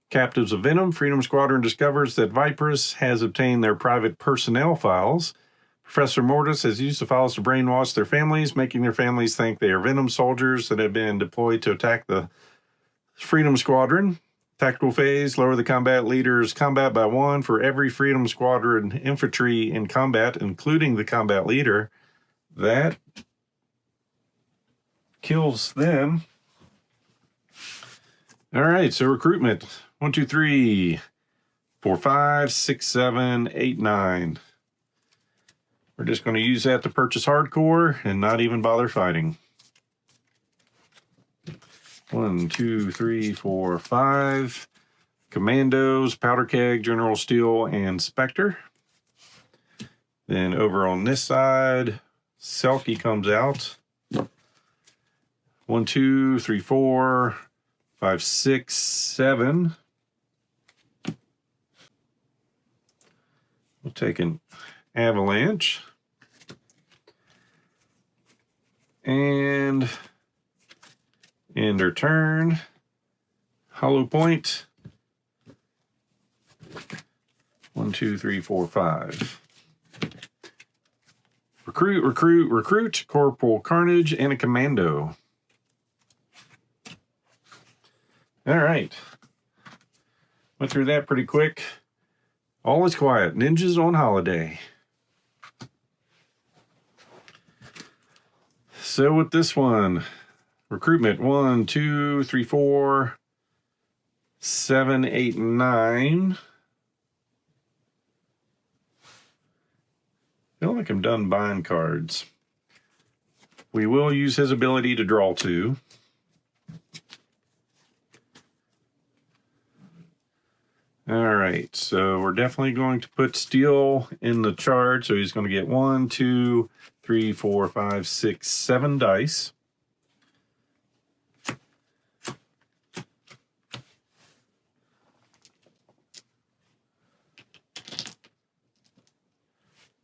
Captives of Venom. Freedom Squadron discovers that Viperus has obtained their private personnel files. Professor Mortis has used the files to brainwash their families, making their families think they are Venom soldiers that have been deployed to attack the Freedom Squadron. Tactical phase, lower the combat leader's combat by 1 for every Freedom Squadron infantry in combat, including the combat leader. That kills them. All right, so recruitment. 1, 2, 3, 4, 5, 6, 7, 8, 9. We're just going to use that to purchase hardcore and not even bother fighting. 1, 2, 3, 4, 5. Commandos, Powder Keg, General Steel, and Spectre. Then over on this side, Selkie comes out. 1, 2, 3, 4, 5, 6, 7. We'll take an Avalanche. And end our turn. Hollow Point. 1, 2, 3, 4, 5. Recruit, recruit, recruit. Corporal Carnage and a commando. All right. Went through that pretty quick. All is quiet. Ninjas on holiday. So with this one, recruitment 1, 2, 3, 4, 7, 8, 9. Feel like I'm done buying cards. We will use his ability to draw 2. All right, so we're definitely going to put steel in the charge. So he's going to get 1, 2, 3, 4, 5, 6, 7 dice.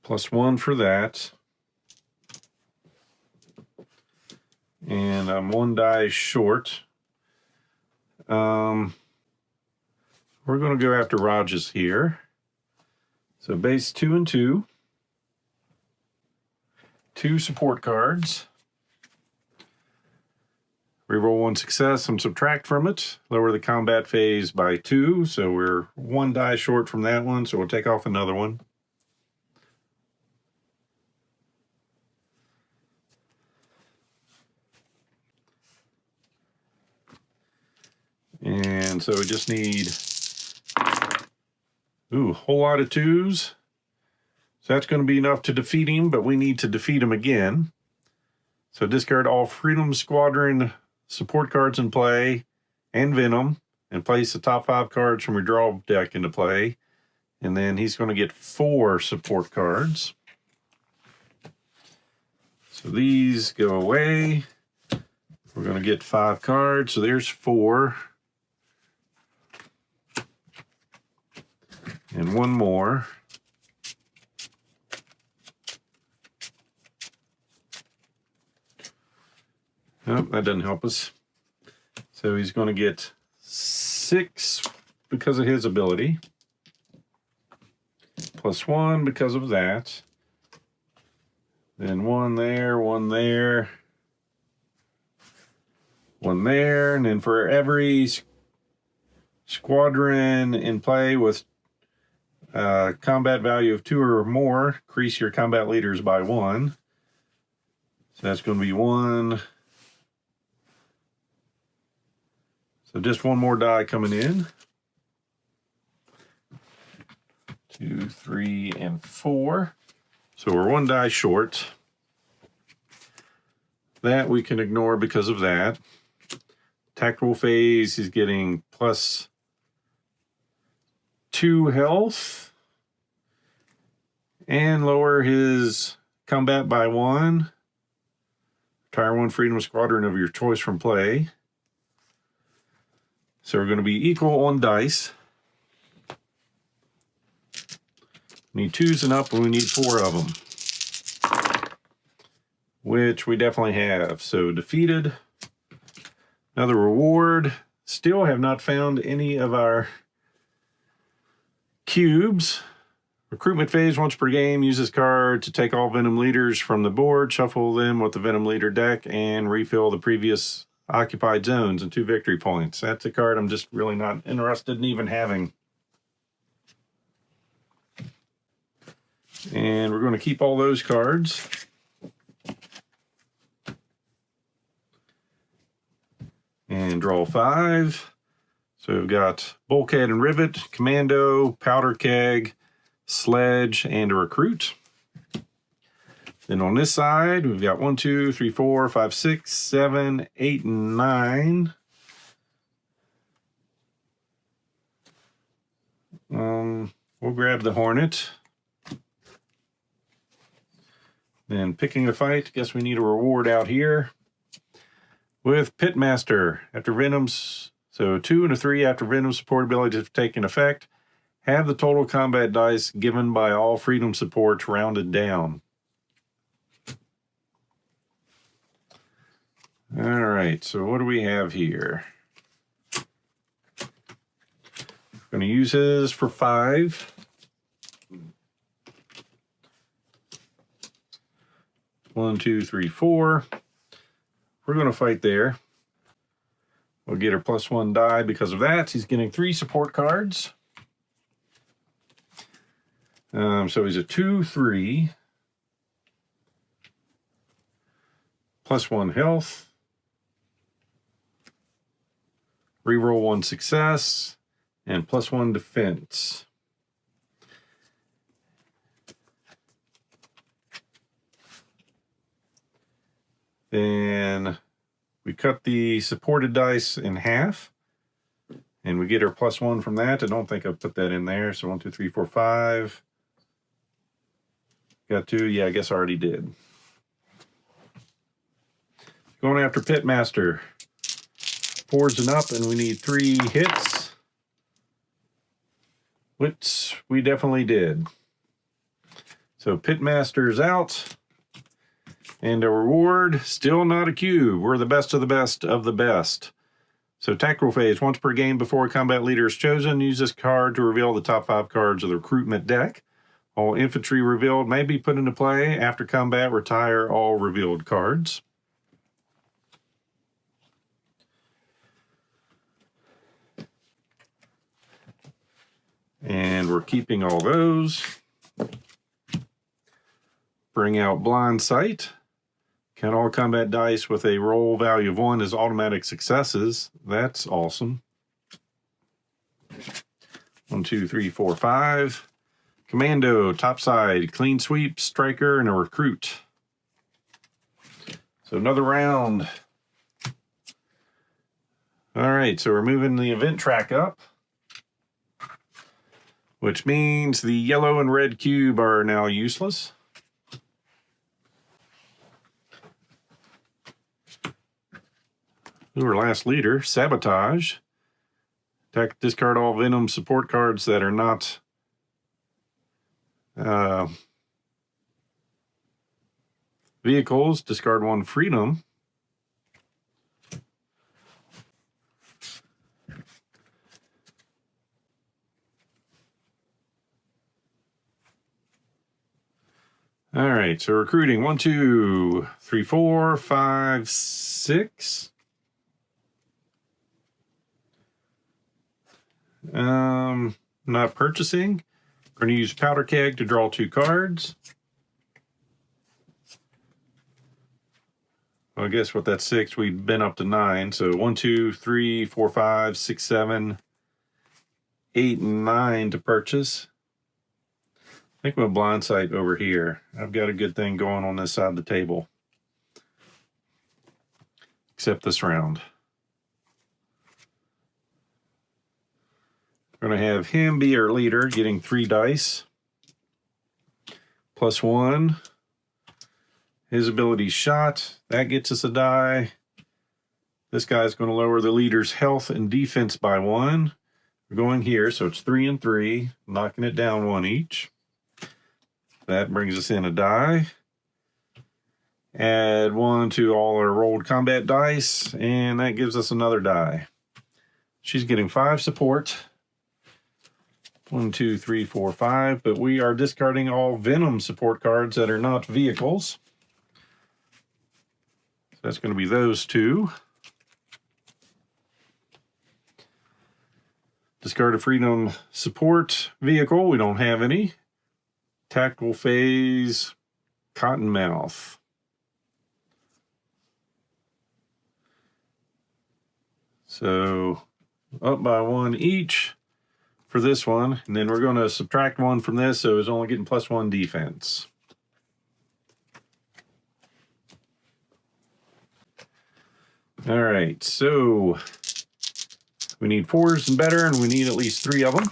+1 for that. And I'm 1 die short. We're going to go after Rajas here. So base 2 and 2. 2 support cards. Reroll 1 success and subtract from it. Lower the combat phase by 2. So we're 1 die short from that one. So we'll take off another one. And so we just need a whole lot of 2s. So that's going to be enough to defeat him, but we need to defeat him again. So discard all Freedom Squadron support cards in play and Venom, and place the top 5 cards from your draw deck into play. And then he's going to get 4 support cards. So these go away. We're going to get 5 cards. So there's 4. And 1 more. Nope, that doesn't help us. So he's going to get 6 because of his ability. Plus 1 because of that. Then 1 there, 1 there. 1 there. And then for every squadron in play with combat value of 2 or more, increase your combat leaders by 1. So that's going to be 1. So just 1 more die coming in. 2, 3, and 4. So we're 1 die short. That we can ignore because of that. Tactical phase, he's getting plus 2 health. And lower his combat by 1. Retire 1 Freedom Squadron of your choice from play. So we're going to be equal on dice. We need 2s and up, and we need 4 of them. Which we definitely have. So defeated. Another reward. Still have not found any of our cubes. Recruitment phase, once per game, use this card to take all Venom leaders from the board, shuffle them with the Venom leader deck, and refill the previous occupied zones and 2 victory points. That's a card I'm just really not interested in even having. And we're going to keep all those cards. And draw 5. So we've got Bulkhead and Rivet, Commando, Powder Keg, Sledge, and a Recruit. Then on this side, we've got 1, 2, 3, 4, 5, 6, 7, 8, and 9. We'll grab the Hornet. Then picking a fight, guess we need a reward out here. With Pitmaster, after Venom's, so 2 and a 3 after Venom's support ability to take an effect, have the total combat dice given by all Freedom supports rounded down. All right, so what do we have here? Going to use his for 5. One, 2, 3, 4. We're going to fight there. We'll get her plus 1 die because of that. He's getting 3 support cards. So he's a 2, 3. Plus 1 health. Reroll 1 success. And plus 1 defense. Then we cut the supported dice in half. And we get our plus 1 from that. I don't think I put that in there. So 1, 2, 3, 4, 5. Got 2. Yeah, I guess I already did. Going after Pitmaster. 4s and up, and we need 3 hits. Which we definitely did. So Pitmaster's out. And a reward, still not a cube. We're the best of the best of the best. So tactical phase, once per game before a combat leader is chosen, use this card to reveal the top 5 cards of the recruitment deck. All infantry revealed may be put into play. After combat, retire all revealed cards. And we're keeping all those. Bring out Blind Sight. Count all combat dice with a roll value of 1 as automatic successes. That's awesome. 1, 2, 3, 4, 5. Commando, topside, clean sweep, striker, and a recruit. So another round. All right, so we're moving the event track up, which means the yellow and red cube are now useless. Our last leader, Sabotage. Discard all Venom support cards that are not vehicles. Discard one Freedom. All right, so recruiting 1, 2, 3, 4, 5, 6. Not purchasing. Going to use Powder Keg to draw 2 cards. Well, I guess with that 6, we've been up to 9. So 1, 2, 3, 4, 5, 6, 7, 8, and 9 to purchase. I think I'm a blind sight over here. I've got a good thing going on this side of the table. Except this round. We're going to have him be our leader, getting 3 dice. +1. His ability shot. That gets us a die. This guy's going to lower the leader's health and defense by 1. We're going here, so it's 3 and 3, knocking it down 1 each. That brings us in a die. Add 1 to all our rolled combat dice, and that gives us another die. She's getting 5 support. 1, 2, 3, 4, 5, but we are discarding all Venom support cards that are not vehicles. So that's going to be those 2. Discard a Freedom support vehicle. We don't have any. Tactical Phase, Cottonmouth. So up by 1 each for this one, and then we're going to subtract 1 from this, so it's only getting +1 defense. All right, so we need 4s and better, and we need at least 3 of them.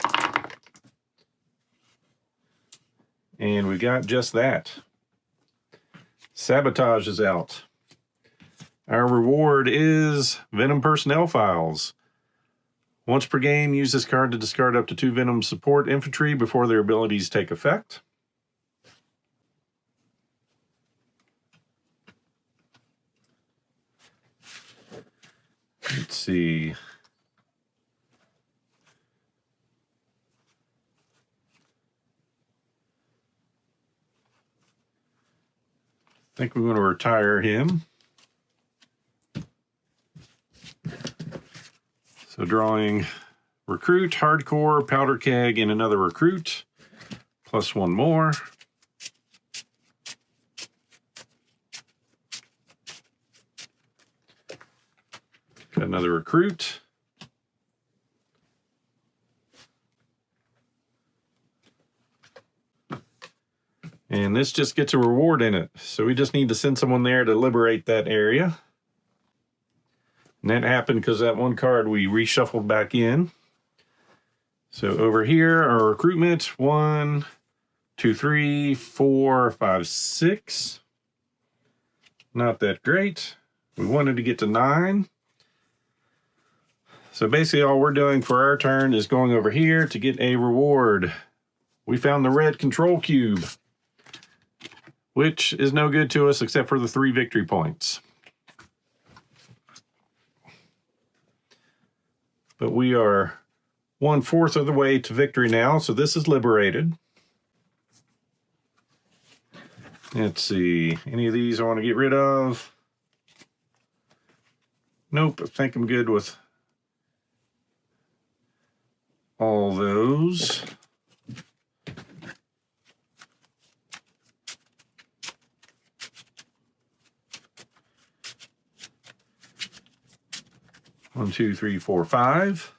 And we got just that. Sabotage is out. Our reward is Venom Personnel Files. Once per game, use this card to discard up to 2 Venom support infantry before their abilities take effect. Let's see. I think we're going to retire him. So drawing recruit, hardcore, powder keg, and another recruit, +1 more. Got another recruit. And this just gets a reward in it. So we just need to send someone there to liberate that area. And that happened because that 1 card we reshuffled back in. So over here, our recruitment, 1, 2, 3, 4, 5, 6. Not that great. We wanted to get to 9. So basically all we're doing for our turn is going over here to get a reward. We found the red control cube, which is no good to us except for the 3 victory points. But we are 1/4 of the way to victory now, so this is liberated. Let's see, any of these I want to get rid of? Nope, I think I'm good with all those. One, 2, 3, 4, 5.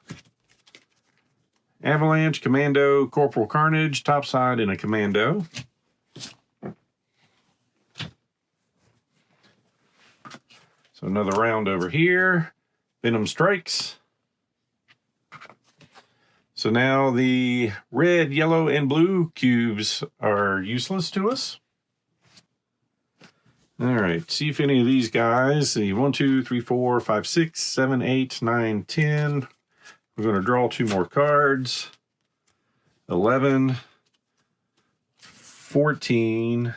Avalanche, Commando, Corporal Carnage, topside, and a Commando. So another round over here. Venom Strikes. So now the red, yellow, and blue cubes are useless to us. All right, see if any of these guys, the 1, 2, 3, 4, 5, 6, 7, 8, 9, 10. We're going to draw 2 more cards. 11, 14,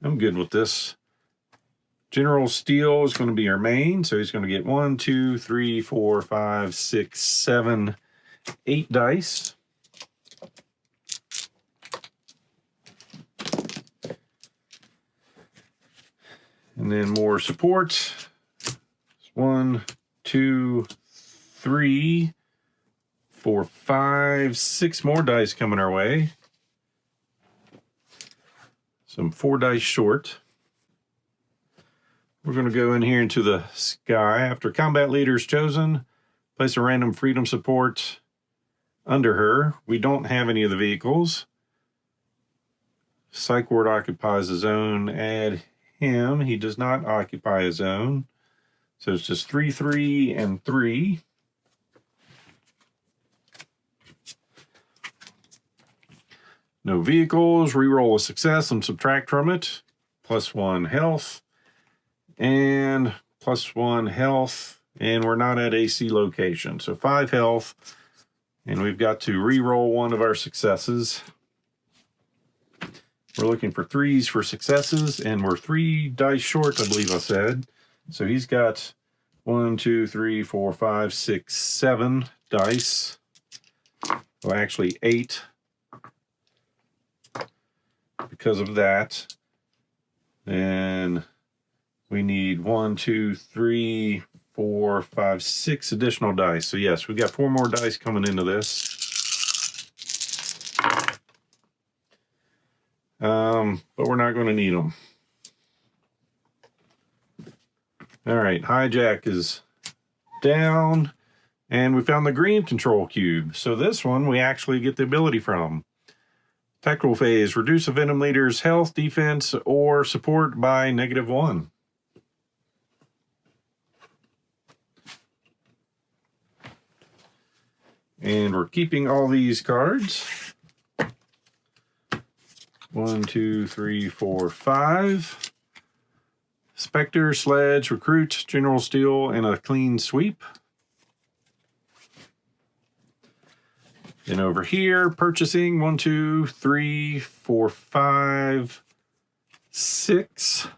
I'm good with this. General Steel is going to be our main, so he's going to get 1, 2, 3, 4, 5, 6, 7, 8 dice. And then more support. 1, 2, 3, 4, 5, 6 more dice coming our way. Some 4 dice short. We're going to go in here into the sky. After combat leader is chosen, place a random freedom support under her. We don't have any of the vehicles. Psych Ward occupies a zone. Add him. He does not occupy a zone. So it's just 3, 3, and 3. No vehicles. Reroll a success and subtract from it. +1 health. And +1 health. And we're not at AC location. So 5 health. And we've got to re-roll one of our successes. We're looking for 3s for successes, and we're 3 dice short, I believe I said. So he's got 1, 2, 3, 4, 5, 6, 7 dice. Well, actually 8 because of that. And we need 1, 2, 3, 4, 5, 6 additional dice. So yes, we've got 4 more dice coming into this. But we're not going to need them. All right, hijack is down, and we found the green control cube. So this one we actually get the ability from. Tactical phase, reduce a Venom leader's health, defense, or support by -1. And we're keeping all these cards. 1, 2, 3, 4, 5. Spectre, Sledge, Recruit, General Steel, and a clean sweep. And over here, purchasing 1, 2, 3, 4, 5, 6.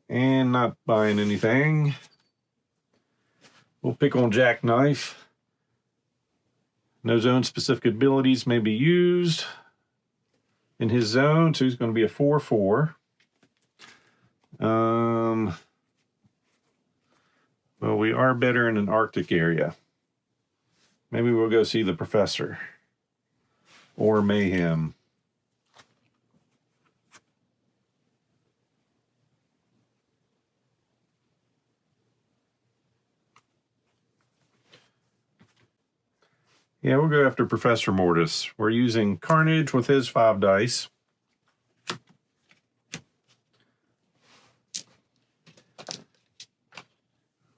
And not buying anything. We'll pick on Jackknife. No zone specific abilities may be used in his zone, so he's going to be a 4/4. Well, we are better in an Arctic area. Maybe we'll go see the professor or Mayhem. Yeah, we'll go after Professor Mortis. We're using Carnage with his 5 dice.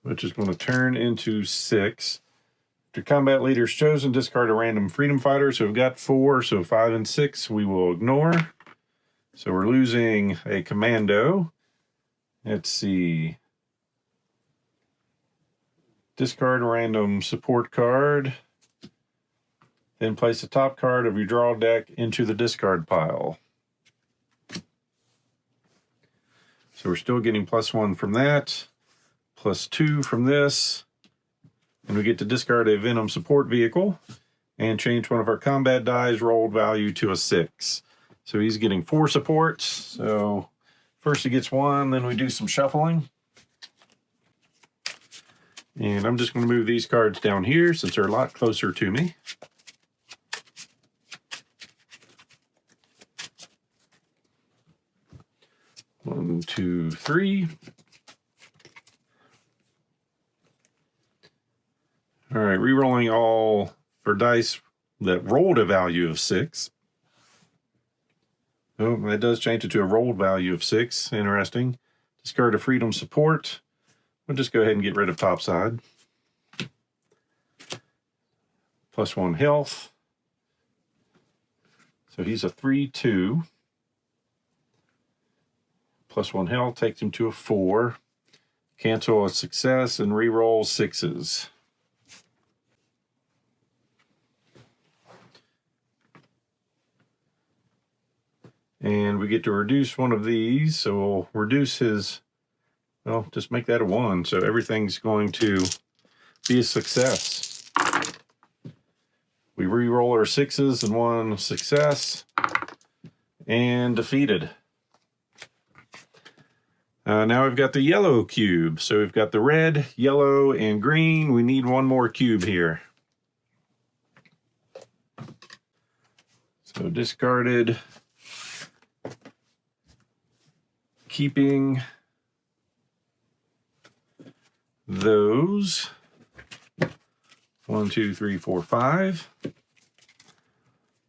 Which is going to turn into 6. After combat leader is chosen, discard a random freedom fighter. So we've got 4, so 5 and 6 we will ignore. So we're losing a commando. Let's see. Discard a random support card. Then place the top card of your draw deck into the discard pile. So we're still getting +1 from that, +2 from this, and we get to discard a Venom support vehicle and change one of our combat dies rolled value to a 6. So he's getting 4 supports. So first he gets 1, then we do some shuffling. And I'm just going to move these cards down here since they're a lot closer to me. 1, 2, 3. All right, re-rolling all for dice that rolled a value of 6. Oh, that does change it to a rolled value of 6. Interesting. Discard a freedom support. We'll just go ahead and get rid of topside. +1 health. So he's a 3/2. +1 health takes him to a 4. Cancel a success and re-roll 6s. And we get to reduce one of these, so we'll reduce his, well, just make that a 1. So everything's going to be a success. We re-roll our 6s and 1 success, and defeated. Now we've got the yellow cube. So we've got the red, yellow, and green. We need one more cube here. So discarded. Keeping those 1, 2, 3, 4, 5.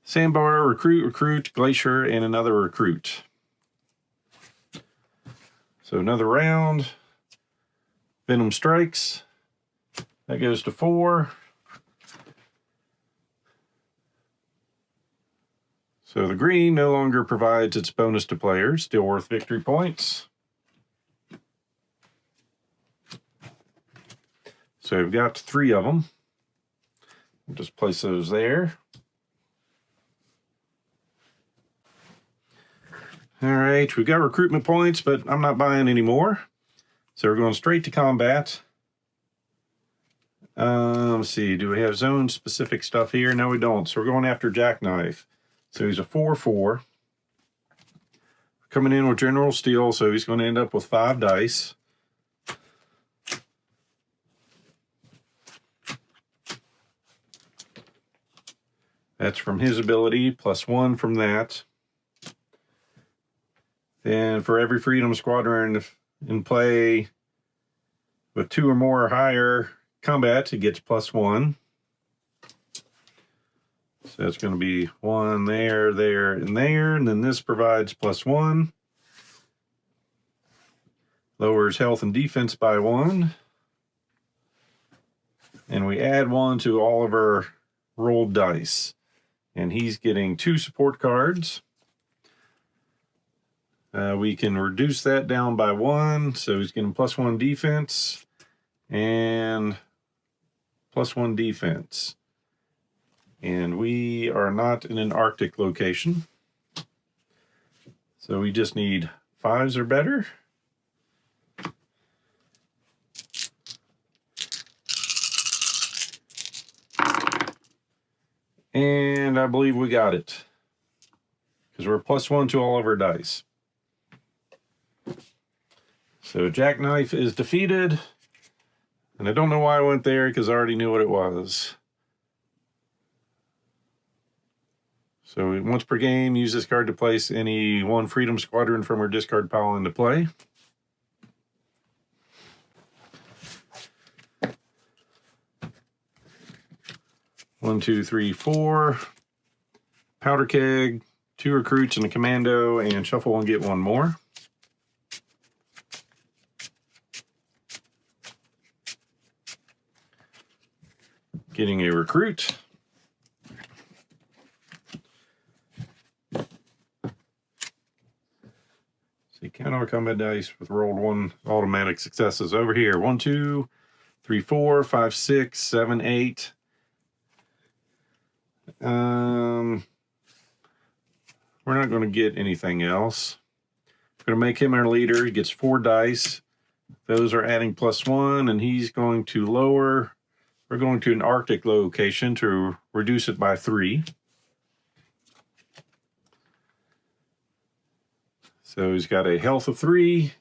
Sandbar, recruit, glacier, and another recruit. So another round. Venom strikes. That goes to 4. So the green no longer provides its bonus to players, still worth victory points. So we've got 3 of them. We'll just place those there. All right, we've got recruitment points, but I'm not buying any more. So we're going straight to combat. Let's see, do we have zone-specific stuff here? No, we don't. So we're going after Jackknife. So he's a 4/4. Coming in with General Steel, so he's going to end up with 5 dice. That's from his ability, +1 from that. Then for every Freedom Squadron in play with 2 or more or higher combat, he gets +1. So that's going to be 1 there, there, and there. And then this provides +1. Lowers health and defense by 1. And we add 1 to all of our rolled dice. And he's getting 2 support cards. We can reduce that down by 1. So he's getting +1 defense and +1 defense. And we are not in an Arctic location. So we just need 5s or better. And I believe we got it. Because we're +1 to all of our dice. So Jackknife is defeated. And I don't know why I went there because I already knew what it was. So once per game, use this card to place any 1 Freedom Squadron from our discard pile into play. One, 2, 3, 4. Powder keg, 2 recruits and a commando, and shuffle and get 1 more. Getting a recruit. Count our combat dice with rolled 1 automatic successes over here. 1, 2, 3, 4, 5, 6, 7, 8. We're not going to get anything else. We're going to make him our leader. He gets 4 dice. Those are adding +1, and he's going to lower. We're going to an Arctic location to reduce it by 3. So he's got a health of 3,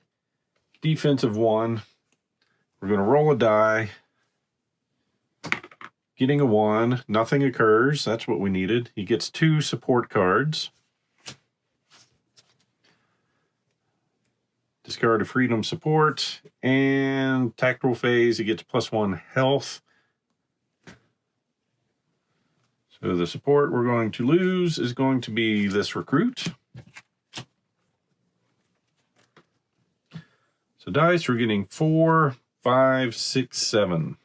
defense of 1. We're going to roll a die. Getting a 1, nothing occurs. That's what we needed. He gets 2 support cards. Discard a freedom support, and tactical phase, it gets +1 health. So the support we're going to lose is going to be this recruit. So dice, we're getting 4, 5, 6, 7.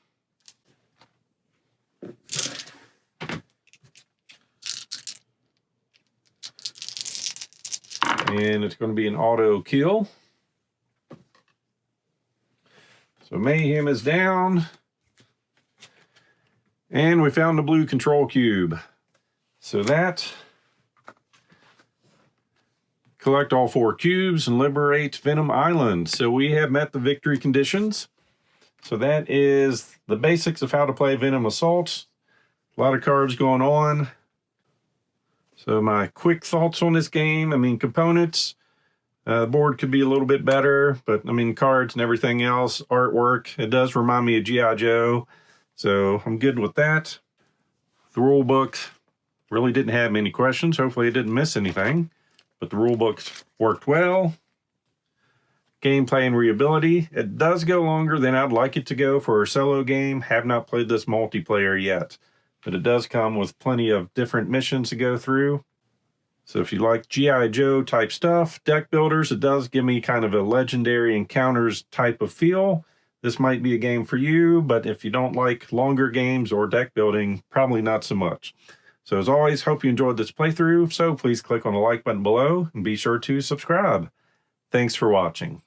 And it's going to be an auto kill. So Mayhem is down. And we found the blue control cube. So that, collect all 4 cubes and liberate Venom Island. So we have met the victory conditions. So that is the basics of how to play Venom Assault. A lot of cards going on. So my quick thoughts on this game, I mean, components, the board could be a little bit better, but I mean, cards and everything else, artwork, it does remind me of G.I. Joe. So I'm good with that. The rule book really didn't have many questions. Hopefully I didn't miss anything, but the rule book worked well. Gameplay and readability. It does go longer than I'd like it to go for a solo game. Have not played this multiplayer yet, but it does come with plenty of different missions to go through. So if you like G.I. Joe type stuff, deck builders, it does give me kind of a legendary encounters type of feel. This might be a game for you, but if you don't like longer games or deck building, probably not so much. So as always, hope you enjoyed this playthrough. So please click on the like button below and be sure to subscribe. Thanks for watching.